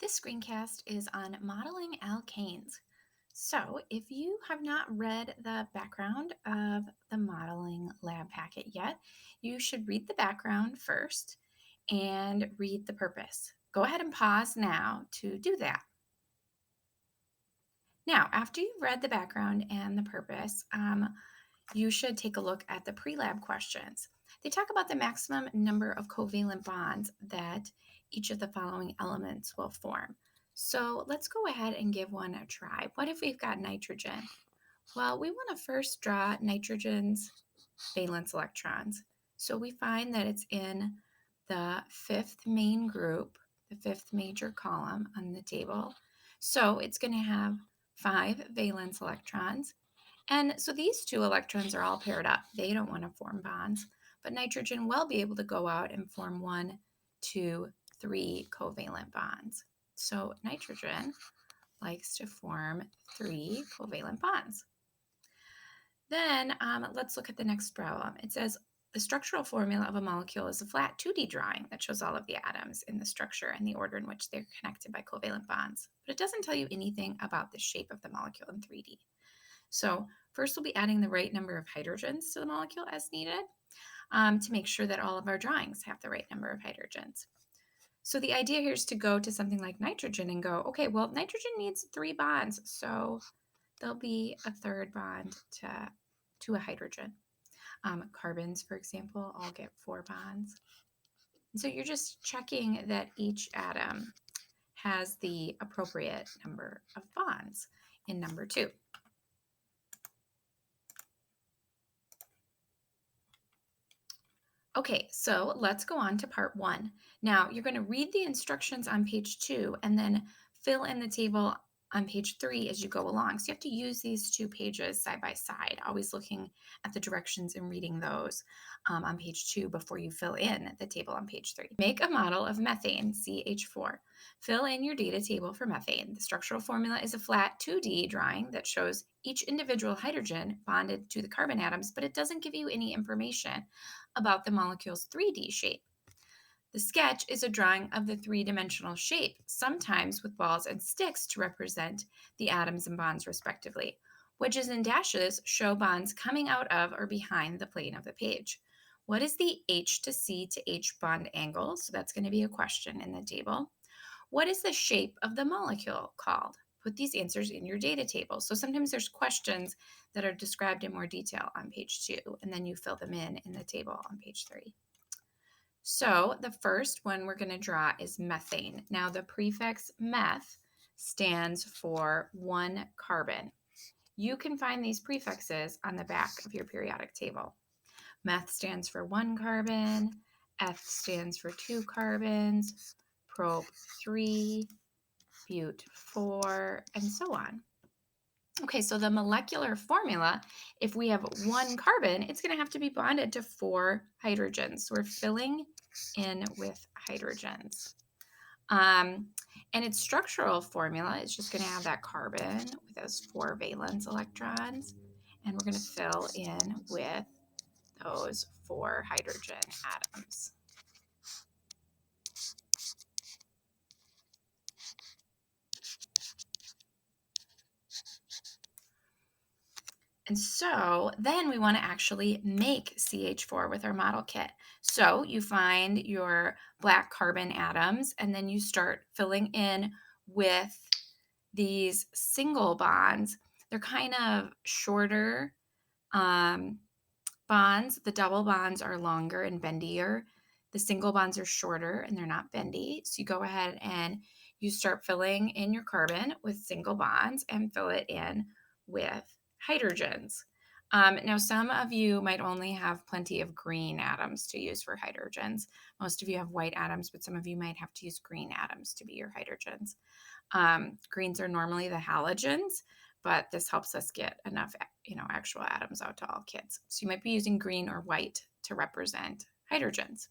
This screencast is on modeling alkanes. So, if you have not read the background of the modeling lab packet yet, you should read the background first and read the purpose. Go ahead and pause now to do that. Now, after you've read the background and the purpose, you should take a look at the pre-lab questions. They talk about the maximum number of covalent bonds that each of the following elements will form. So let's go ahead and give one a try. What if we've got nitrogen? Well, we want to first draw nitrogen's valence electrons. So we find that it's in the fifth main group, the fifth major column on the table. So it's going to have 5 valence electrons. And so these two electrons are all paired up. They don't want to form bonds, but nitrogen will be able to go out and form 1, 2, 3 covalent bonds. So nitrogen likes to form 3 covalent bonds. Then let's look at the next problem. It says the structural formula of a molecule is a flat 2D drawing that shows all of the atoms in the structure and the order in which they're connected by covalent bonds. But it doesn't tell you anything about the shape of the molecule in 3D. So first we'll be adding the right number of hydrogens to the molecule as needed to make sure that all of our drawings have the right number of hydrogens. So the idea here is to go to something like nitrogen and go, okay, well, nitrogen needs 3 bonds, so there'll be a third bond to a hydrogen. Carbons, for example, all get 4 bonds. And so you're just checking that each atom has the appropriate number of bonds in number 2. Okay, so let's go on to part 1. Now, you're going to read the instructions on page 2 and then fill in the table on page 3 as you go along. So you have to use these 2 pages side by side, always looking at the directions and reading those on page 2 before you fill in the table on page 3. Make a model of methane, CH4. Fill in your data table for methane. The structural formula is a flat 2D drawing that shows each individual hydrogen bonded to the carbon atoms, but it doesn't give you any information about the molecule's 3D shape. The sketch is a drawing of the 3-dimensional shape, sometimes with balls and sticks to represent the atoms and bonds respectively. Wedges and dashes show bonds coming out of or behind the plane of the page. What is the H to C to H bond angle? So that's going to be a question in the table. What is the shape of the molecule called? Put these answers in your data table. So sometimes there's questions that are described in more detail on page 2, and then you fill them in the table on page 3. So the first one we're going to draw is methane. Now the prefix meth stands for 1 carbon. You can find these prefixes on the back of your periodic table. Meth stands for 1 carbon, F stands for 2 carbons, prop 3, but 4, and so on. Okay, so the molecular formula, if we have 1 carbon, it's going to have to be bonded to 4 hydrogens. So we're filling in with hydrogens. And its structural formula is just going to have that carbon with those 4 valence electrons. And we're going to fill in with those 4 hydrogen atoms. And so then we want to actually make CH4 with our model kit. So you find your black carbon atoms and then you start filling in with these single bonds. They're kind of shorter bonds. The double bonds are longer and bendier. The single bonds are shorter and they're not bendy. So you go ahead and you start filling in your carbon with single bonds and fill it in with hydrogens. Now, some of you might only have plenty of green atoms to use for hydrogens. Most of you have white atoms, but some of you might have to use green atoms to be your hydrogens. Greens are normally the halogens, but this helps us get enough, actual atoms out to all kids. So you might be using green or white to represent hydrogens.